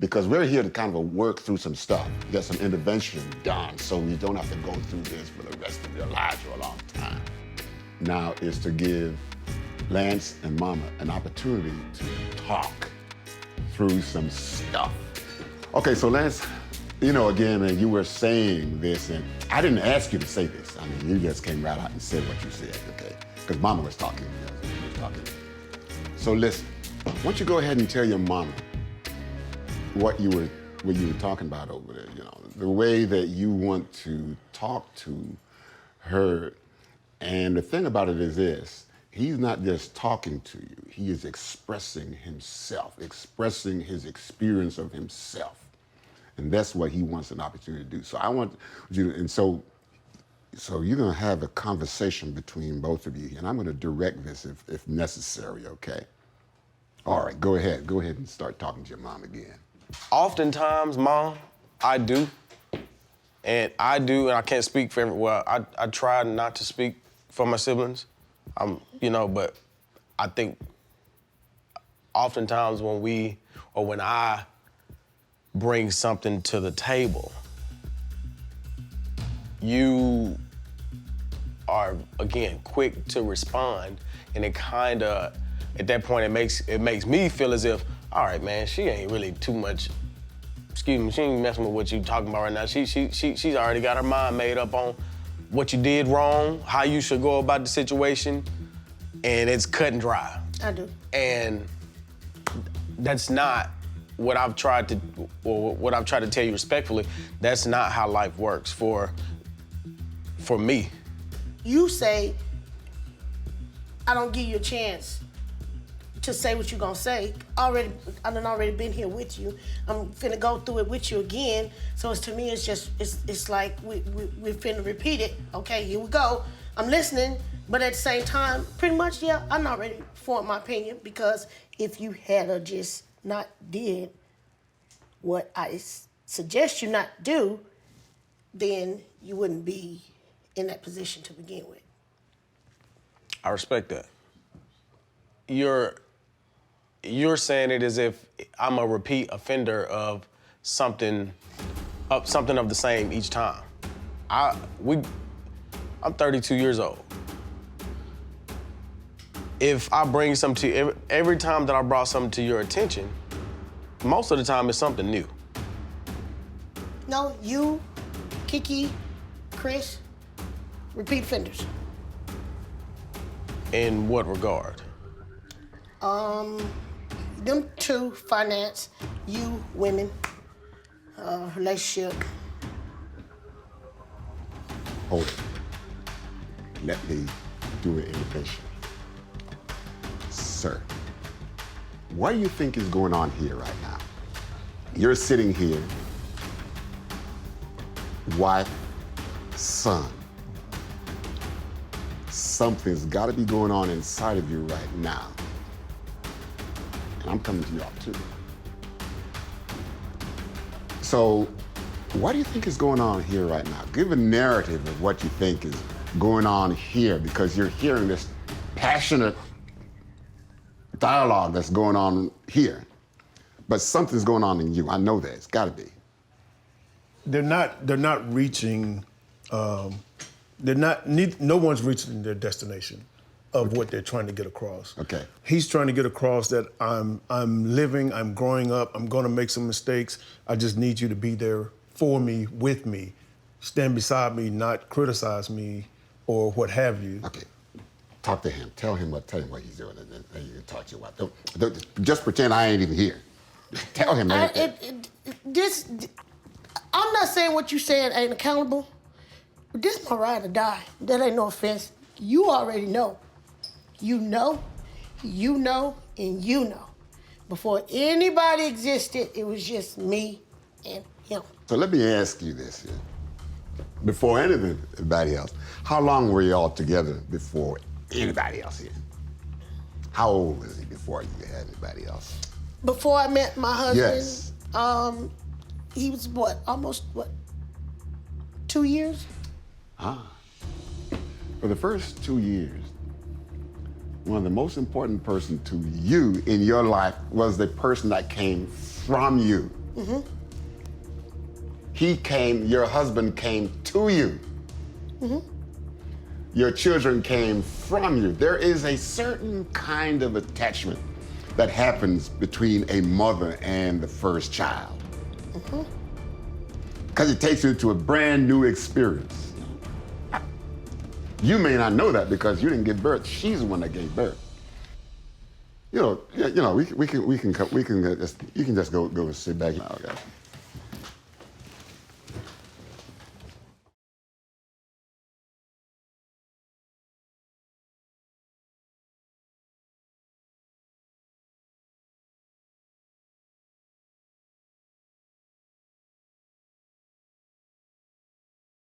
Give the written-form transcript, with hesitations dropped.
because we're here to kind of work through some stuff, get some intervention done so you don't have to go through this for the rest of your lives for a long time. Now is to give Lance and Mama an opportunity to talk through some stuff. Okay, so Lance, you know, again, man, you were saying this, and I didn't ask you to say this. I mean, you just came right out and said what you said, okay? Because Mama was talking, she was talking. So listen, why don't you go ahead and tell your mama what you were talking about over there, you know, the way that you want to talk to her. And the thing about it is this, he's not just talking to you, he is expressing himself, expressing his experience of himself. And that's what he wants an opportunity to do. So I want you to, and so you're gonna have a conversation between both of you, and I'm gonna direct this if necessary, okay? All right, go ahead and start talking to your mom again. Oftentimes, Mom, I do, and I can't speak for everyone. I try not to speak for my siblings, you know, but I think oftentimes when I bring something to the table, you are, again, quick to respond, and it kinda, at that point, it makes me feel as if, all right, man, she ain't really too much, excuse me, she ain't messing with what you talking about right now. She's already got her mind made up on what you did wrong, how you should go about the situation, and it's cut and dry. I do. And that's not what I've tried to tell you respectfully. That's not how life works for me. You say, I don't give you a chance to say what you're gonna say. I done already been here with you. I'm finna go through it with you again. So to me, it's like we're finna repeat it. Okay, here we go. I'm listening, but at the same time, pretty much, yeah, I'm not ready to form my opinion, because if you had just not did what I suggest you not do, then you wouldn't be in that position to begin with. I respect that. You're saying it as if I'm a repeat offender of something of the same each time. I'm 32 years old. If I bring something to you, every time that I brought something to your attention, most of the time it's something new. No, you, Kiki, Chris, repeat offenders. In what regard? Them two, finance, you, women, relationship. Hold it. Let me do an intervention. Sir, what do you think is going on here right now? You're sitting here, wife, son. Something's got to be going on inside of you right now. And I'm coming to y'all too. So, what do you think is going on here right now? Give a narrative of what you think is going on here, because you're hearing this passionate dialogue that's going on here. But something's going on in you. I know that. It's got to be. They're not reaching. No one's reaching their destination of what they're trying to get across. Okay. He's trying to get across that I'm living, I'm growing up, I'm gonna make some mistakes. I just need you to be there for me, with me, stand beside me, not criticize me or what have you. Okay. Talk to him. Tell him what he's doing, and then you can talk to your wife. Don't just pretend I ain't even here. Tell him. I'm not saying what you saying ain't accountable. But this my ride or die. That ain't no offense. You already know. You know, and you know. Before anybody existed, it was just me and him. So let me ask you this here. Before anybody else, how long were you all together before anybody else here? How old was he before you had anybody else? Before I met my husband, yes. He was almost 2 years? For the first 2 years, one of the most important person to you in your life was the person that came from you. Your husband came to you. Your children came from you. There is a certain kind of attachment that happens between a mother and the first child. Because it takes you to a brand new experience. You may not know that because you didn't give birth. She's the one that gave birth. We can you can just go sit back. Okay.